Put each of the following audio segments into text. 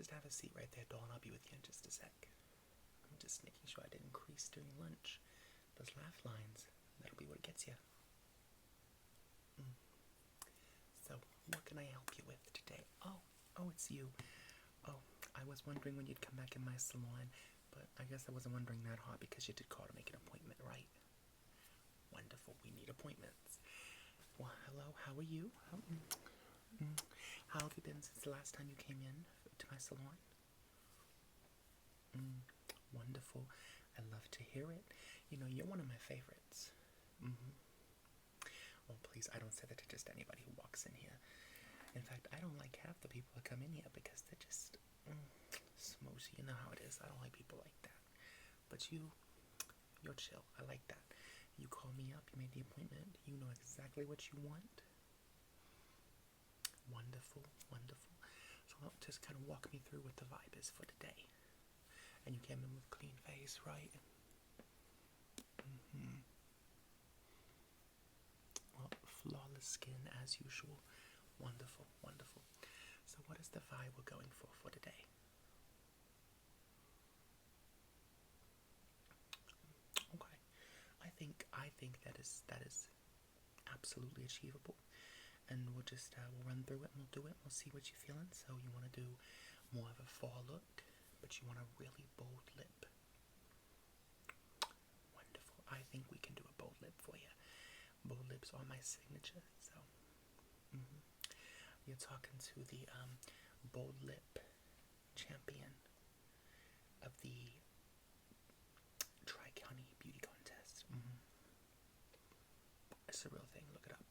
Just have a seat right there, Dawn. I'll be with you in just a sec. I'm just making sure I didn't crease during lunch. Those laugh lines, that'll be what gets you. So, what can I help you with today? Oh, it's you. Oh, I was wondering when you'd come back in my salon, but I guess I wasn't wondering that hard because you did call to make an appointment, right? Wonderful, we need appointments. Well, hello, how are you? How have you been since the last time you came in to my salon? Wonderful, I love to hear it. You know, you're one of my favorites. Oh, please, I don't say that to just anybody who walks in here. In fact, I don't like half the people that come in here because they're just smosey. You know how it is. I don't like people like that. But you're chill. I like that. You called me up. You made the appointment. You know exactly what you want. Wonderful, wonderful. So just kind of walk me through what the vibe is for today. And you came in with a clean face, right? Well, flawless skin as usual. Wonderful, wonderful. So what is the vibe we're going for today? Okay. I think that is absolutely achievable. And we'll just we'll run through it and we'll do it. We'll see what you're feeling. So you want to do more of a fall look, but you want a really bold lip. Wonderful. I think we can do a bold lip for you. Bold lips are my signature. So you're talking to the bold lip champion of the Tri-County Beauty Contest. It's a real thing. Look it up.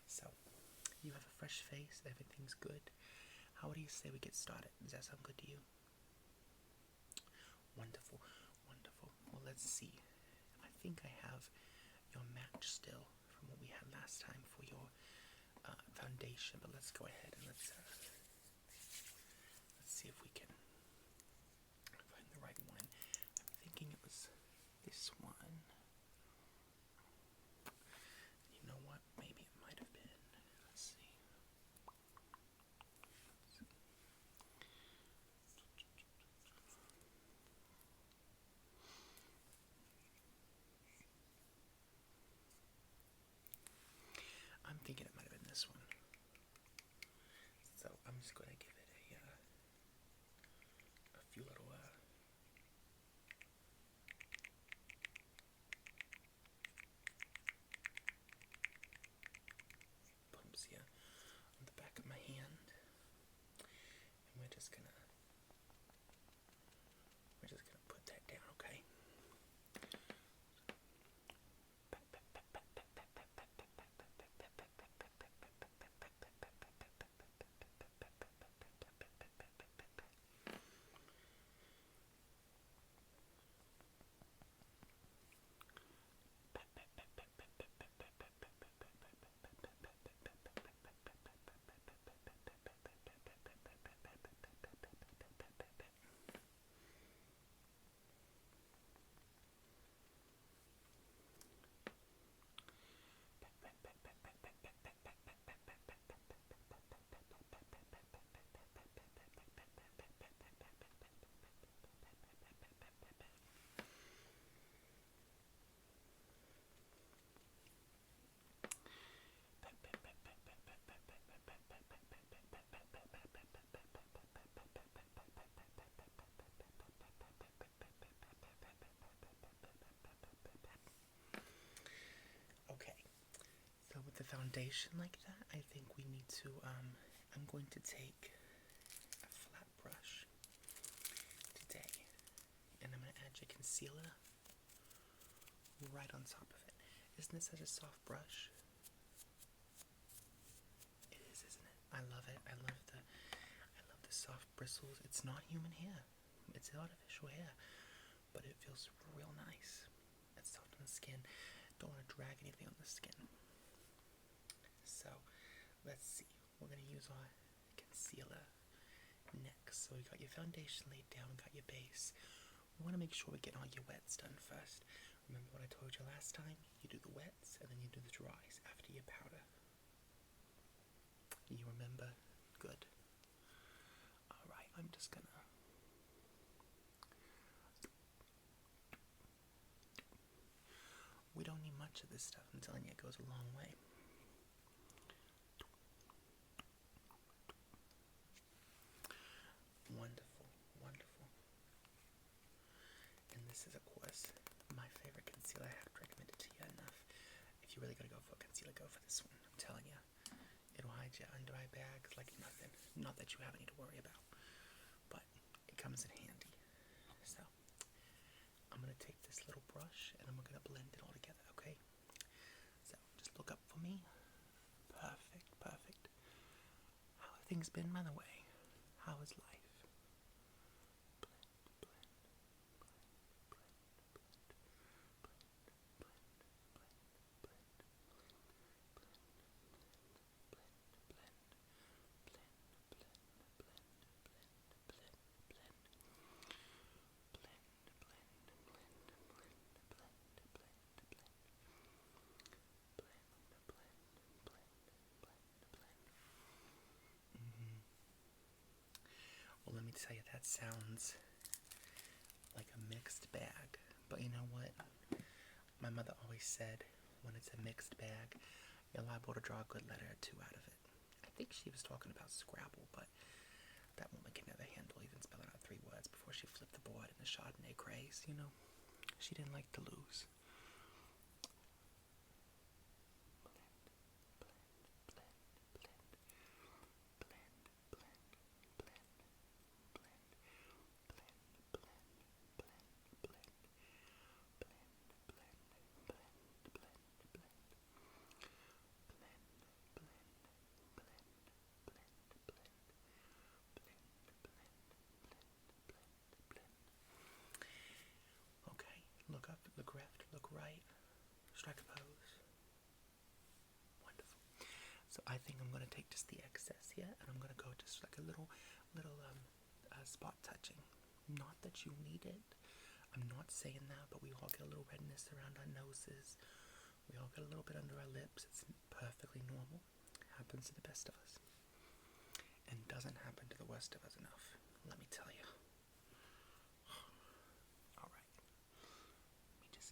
So, you have a fresh face. Everything's good. How do you say we get started? Does that sound good to you? Wonderful. Wonderful. Well, let's see. I think I have your match still from what we had last time for your foundation, but let's go ahead and let's see if we can find the right one. I'm thinking it was this one. You know what? Maybe it might have been. Let's see. I'm thinking it might have been this one. So I'm just going to give it a few little bumps here on the back of my hand, and we're just gonna put that down, okay? The foundation like that, I think we need to I'm going to take a flat brush today and I'm going to add your concealer right on top of it. Isn't this such a soft brush? It is, isn't it? I love it. I love the soft bristles. It's not human hair. It's artificial hair, but it feels real nice. It's soft on the skin. Don't want to drag anything on the skin. So, let's see. We're going to use our concealer next. So we got your foundation laid down, we got your base. We want to make sure we get all your wets done first. Remember what I told you last time? You do the wets and then you do the dries after your powder. You remember? Good. just gonna. We don't need much of this stuff. I'm telling you, it goes a long way. Wonderful, wonderful. And this is, of course, my favorite concealer. I haven't recommended to you enough. If you're really gonna go for a concealer, go for this one. I'm telling you, it'll hide your under eye bags like nothing. Not that you have any to worry about, but it comes in handy. So I'm gonna take this little brush and I'm gonna blend it all together. Okay. So just look up for me. Perfect, perfect. How have things been, by the way? How is life? Well, let me tell you, that sounds like a mixed bag. But you know what? My mother always said, when it's a mixed bag, you're liable to draw a good letter or two out of it. I think she was talking about Scrabble, but that woman can never handle even spelling out 3 words before she flipped the board in the Chardonnay craze, you know? She didn't like to lose. Look up, look left, look right, strike a pose. Wonderful. So I think I'm going to take just the excess here, and I'm going to go just like a little spot touching. Not that you need it. I'm not saying that, but we all get a little redness around our noses. We all get a little bit under our lips. It's perfectly normal. Happens to the best of us. And doesn't happen to the worst of us enough, let me tell you.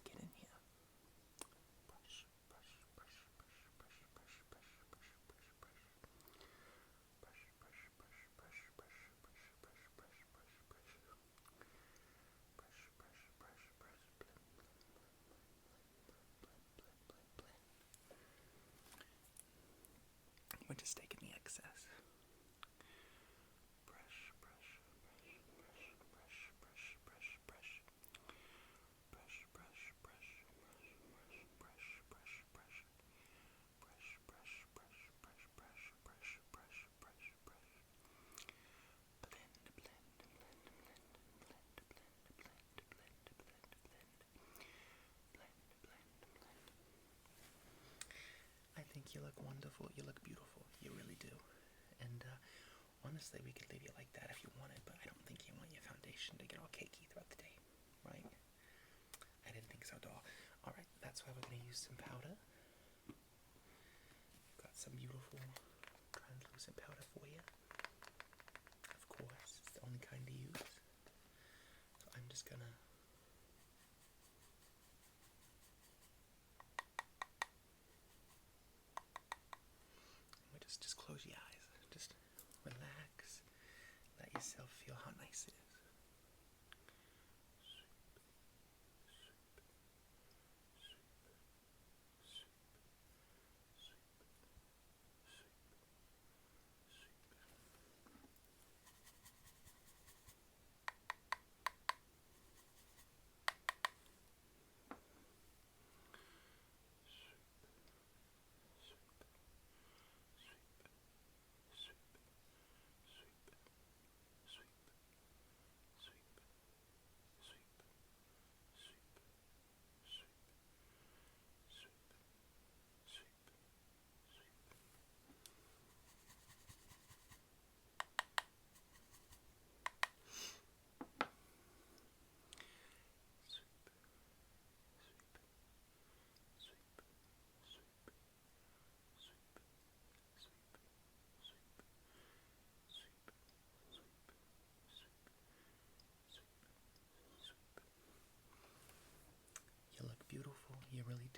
Get in here. Brush, brush, brush, brush, brush, brush, brush, brush, brush, brush. Brush, brush, brush, brush, brush, brush, brush, brush, brush, brush. Brush, brush, brush, brush, blend, blend, blend, blend, blend, blend, blend. We're just taking the excess. Brush, brush, brush, brush, brush, brush, brush, brush. Brush, brush, brush, brush, brush, brush, brush, brush, brush, brush, brush, brush, brush, brush, brush, brush, brush. Blend, blend, blend, blend, blend, blend, blend, blend, blend, blend, blend, blend, blend. I think you look wonderful. You look beautiful. You really do. And honestly, we could leave you like that if you wanted, but I don't think you want your foundation to get all cakey throughout the day, right? I didn't think so, doll. Alright, that's why we're going to use some powder. Got some beautiful translucent powder for you. Of course, it's the only kind to use. So I'm just going to... Just close your eyes. Just relax. Let yourself feel how nice it is.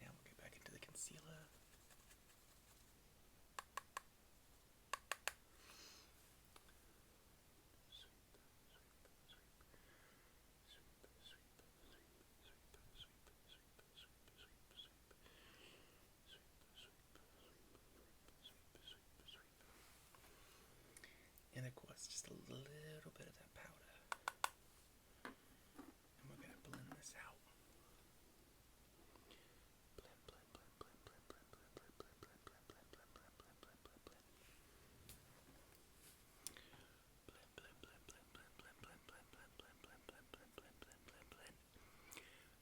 Now we'll get back into the concealer. And of course, just a little bit of that powder. And we're going to blend this out. Blend, blend, blend, blend, blend, blend, blend, blend, blend, blend, blend, blend, blend, blend, blend, blend, blend. Blend, blend, blend, blend, blend, blend, blend, blend, blend, blend, blend, blend, blend, blend, blend, blend, blend.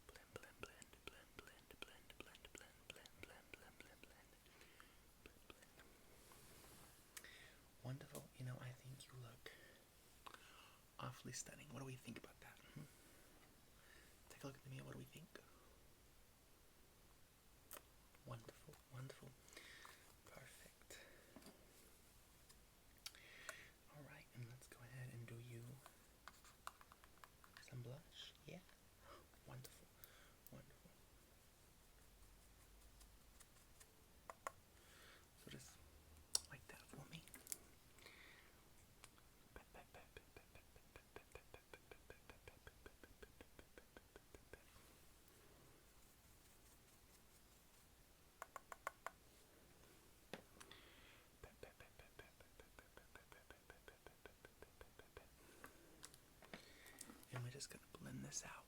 Blend, blend, blend, blend, blend, blend, blend, blend, blend, blend, blend, blend, blend. Wonderful. You know, I think you look awfully stunning. What do we think about that? Take a look at the mirror. What do we think? Wonderful, wonderful. Perfect. Alright, and let's go ahead and do you some blush. Yeah? Wonderful, wonderful. So just like that for me. And we're just going to blend this out.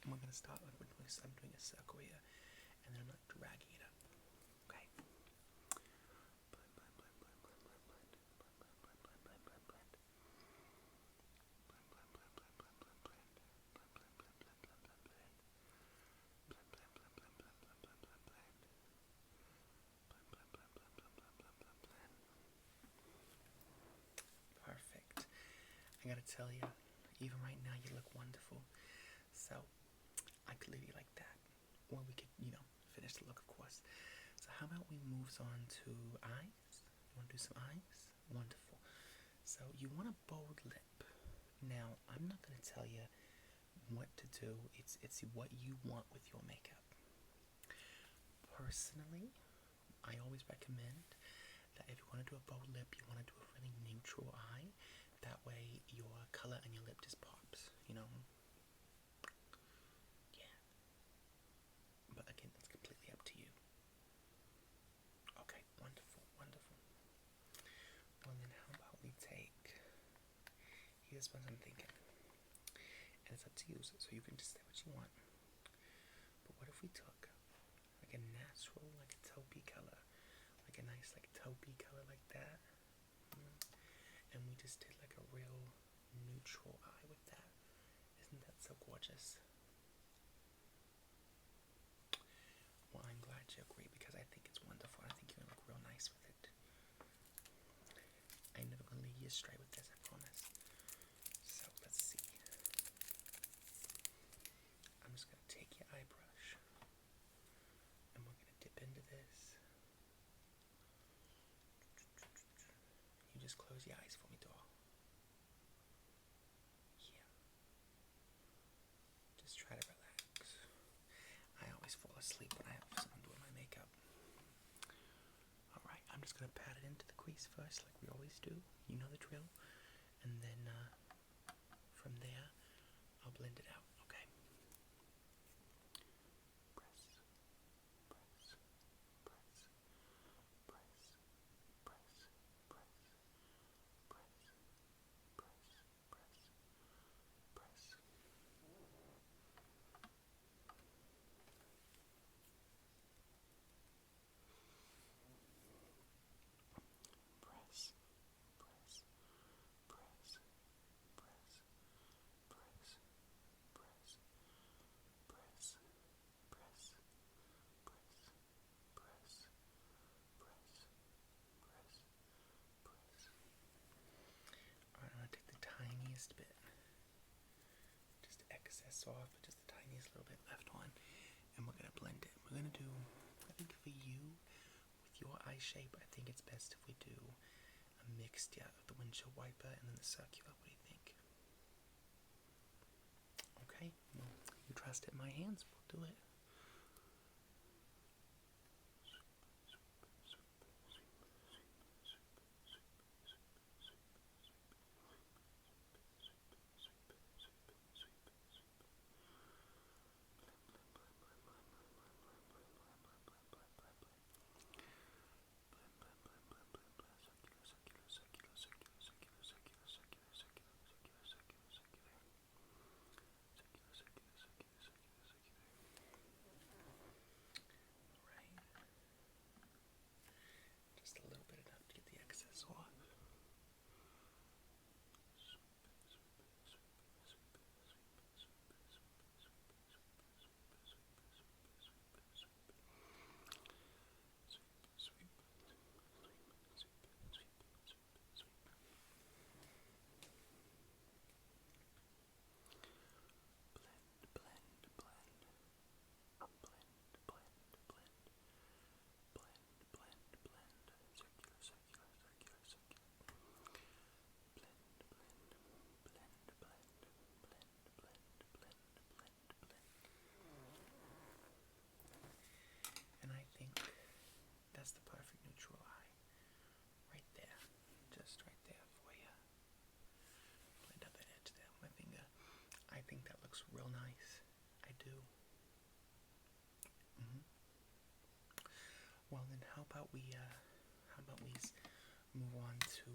And we're going to start like I'm doing a circle here, and then I'm like dragging it up. Okay? Blend, blend, blend, blend, blend, blend, blend, blend, blend, blend, blend, blend, blend, blend. Blend, blend, blend, blend, blend, blend, blend. Blend, blend, blend, blend, blend, blend, blend. Blend, blend, blend, blend, blend, blend, blend, blend, blend. Blend, blend, blend, blend, blend, blend, blend, blend, blend. Perfect. I gotta tell you, even right now you look wonderful. So I could leave you like that, or we could, finish the look, of course. So how about we move on to eyes? You want to do some eyes? Wonderful. So you want a bold lip. Now, I'm not going to tell you what to do. It's what you want with your makeup. Personally, I always recommend that if you want to do a bold lip, you want to do a really neutral eye. That way your color and your lip just pops, Yeah. But again, it's completely up to you. Okay, wonderful, wonderful. Well then, how about we take, here's what I'm thinking. And it's up to you, so you can just say what you want. But what if we took like a natural, like a taupey color, like a nice like taupey color like that, and we just did like a real neutral eye with that. Isn't that so gorgeous? Well, I'm glad you agree, because I think it's wonderful. I think you're gonna look real nice with it. I'm never gonna lead you astray with this, I just close your eyes for me, doll? Yeah. Just try to relax. I always fall asleep when I have someone doing my makeup. Alright, I'm just going to pat it into the crease first, like we always do. You know the drill. And then, from there, I'll blend it out, okay? Press, press, press, press, press, press, press, press, press, press. Press, press, press, press, press, press, press, press, press, press, press, press. Alright, I'm gonna take the tiniest bit, just excess off, but just the tiniest little bit left on, and we're gonna blend it. We're gonna do, I think for you, with your eye shape, I think it's best if we do a mixture of the windshield wiper and then the circular. What do you think? Okay, well, you trust it in my hands, we'll do it. Just a little bit enough to get the excess off. And I think that's the perfect neutral eye. Right there. Just right there for you. Blend up that edge there with my finger. I think that looks real nice. I do. Well then, how about we move on to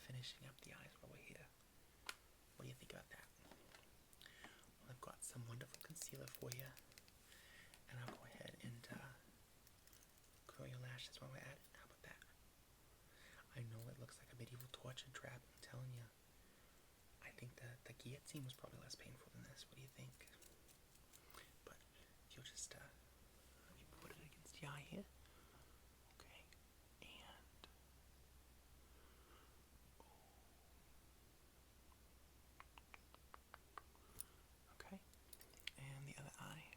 finishing up the eyes while we're here. What do you think about that? Well, I've got some wonderful concealer for you, and I'll go ahead and curl your lashes while we're at it. How about that? I know it looks like a medieval torture trap, I'm telling you. I think the guillotine was probably less painful than this. What do you think? But you'll just let me put it against the eye here. Okay, and okay, and the other eye.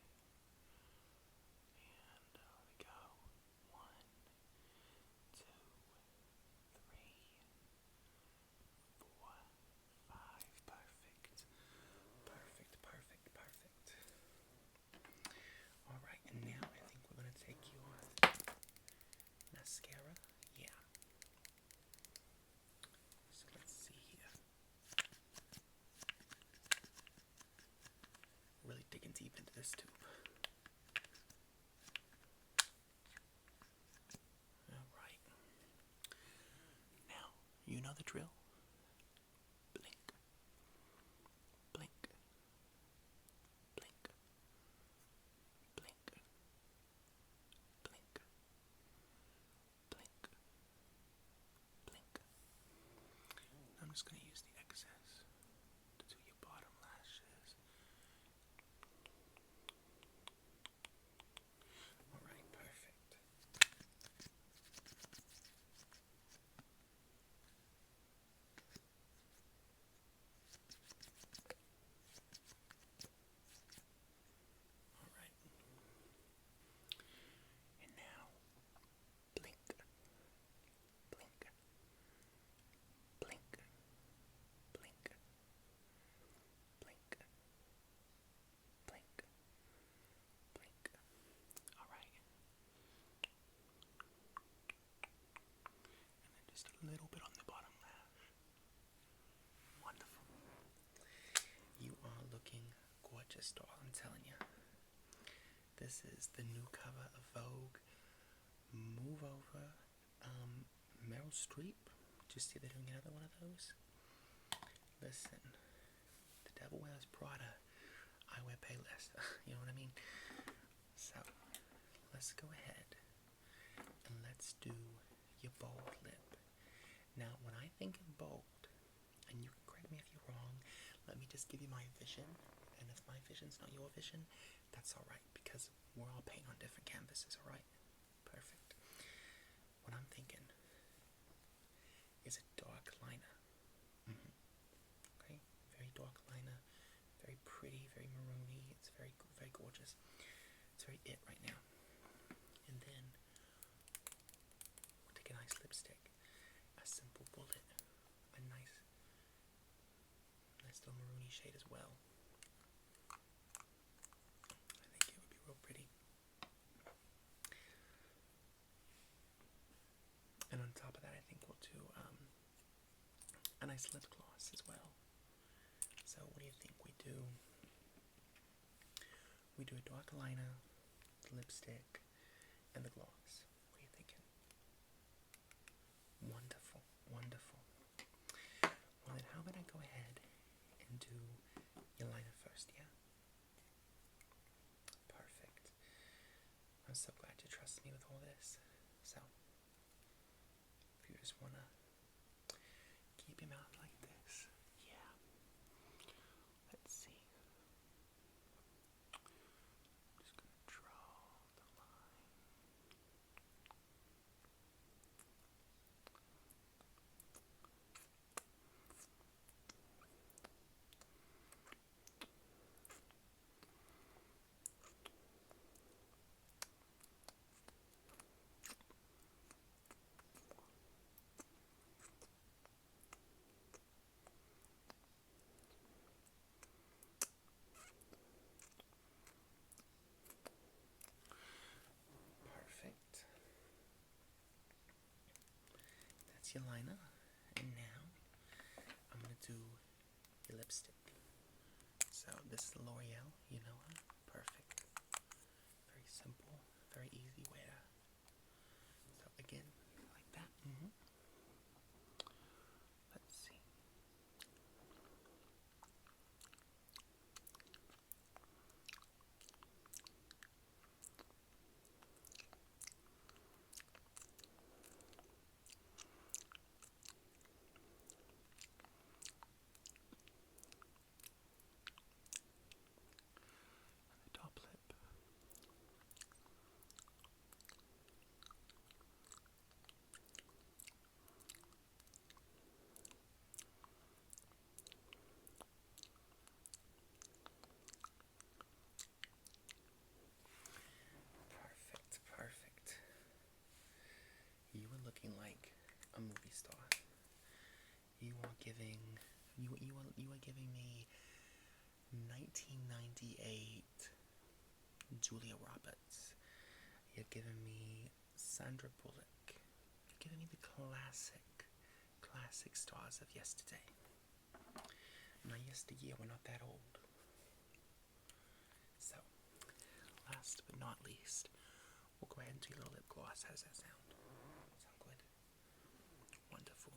And there we go. 1, 2, 3, 4, 5. Perfect. Perfect, perfect, perfect. Alright, and now I think we're going to take your mascara. Yeah. So let's see here. Really digging deep into this tube. Alright. Now, you know the drill. Blink. Blink. Blink. Blink. Blink. Blink. Blink. I'm just going to use the excess to do your bottom lashes. Alright, perfect. Alright. And now, blink. Blink. this doll, I'm telling you. This is the new cover of Vogue. Move over. Meryl Streep. Just see they're doing another one of those. Listen, the devil wears Prada. I wear Payless. You know what I mean? So, let's go ahead and let's do your bold lip. Now, when I think of bold, and you can correct me if you're wrong, let me just give you my vision. And if my vision's not your vision, that's alright, because we're all painting on different canvases, alright? Perfect. What I'm thinking is a dark liner. Okay? Very dark liner. Very pretty, very maroony. It's very, very gorgeous. It's very it right now. And then we'll take a nice lipstick. A simple bullet. A nice little maroony shade as well. I think it would be real pretty. And on top of that, I think we'll do a nice lip gloss as well. So what do you think we do? We do a dark liner, the lipstick, and the gloss. What are you thinking? Wonderful, wonderful. Well then, how about I go ahead and do your liner first, yeah? Perfect. I'm so glad you trust me with all this. So, if you just wanna keep your mouth like this, yeah. Let's see. I'm just gonna draw the line. Perfect. That's your liner. And now I'm gonna do your lipstick. So this is L'Oreal, you know her. Perfect. Very simple, very easy wear. So again, like that. Let's see. And the top lip. Perfect, perfect. You are looking like a movie star. You are giving me 1998 Julia Roberts. You're giving me Sandra Bullock. You're giving me the classic stars of yesterday. Now, yesteryear, we're not that old. So, last but not least, we'll go ahead and do a little lip gloss. How does that sound? Sound good? Wonderful.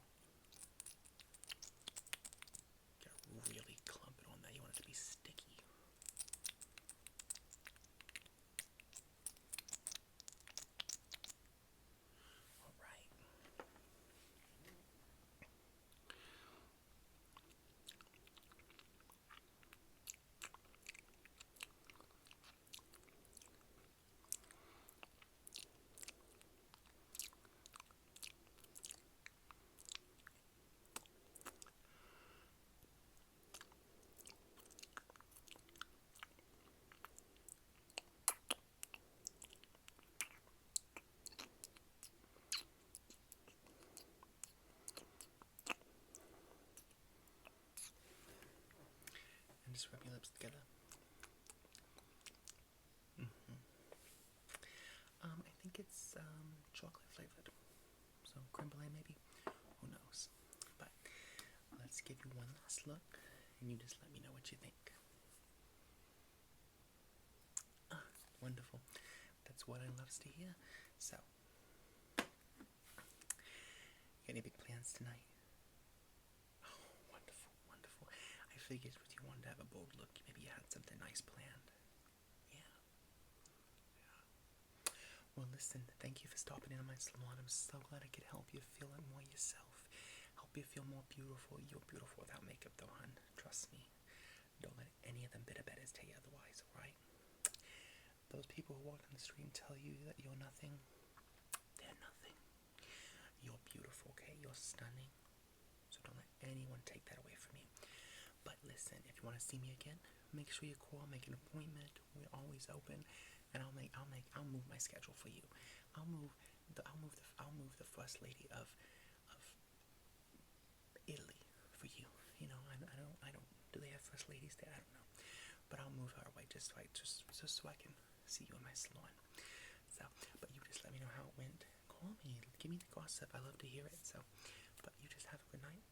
Gotta really clump it on that. You want it to be sticky. Alright. Just rub your lips together. I think it's chocolate flavored. So creme brulee maybe? Who knows? But let's give you one last look and you just let me know what you think. wonderful. That's what I loves to hear. So, any big plans tonight? Oh, wonderful, wonderful. I figured with you wanted to have a bold look, maybe you had something nice planned. Yeah. Well, listen, thank you for stopping in on my salon. I'm so glad I could help you feel more yourself. Help you feel more beautiful. You're beautiful without makeup, though, hon. Trust me. Don't let any of them bitter betters tell you otherwise, alright? Those people who walk down the street and tell you that you're nothing, they're nothing. You're beautiful, okay? You're stunning. So don't let anyone take that away from you. But listen, if you want to see me again, make sure you call, make an appointment. We're always open, and I'll move my schedule for you. I'll move the first lady of Italy for you. You know, I don't. Do they have first ladies there? I don't know, but I'll move her away just so I can see you in my salon. So, but you just let me know how it went. Call me, give me the gossip. I love to hear it. So, but you just have a good night.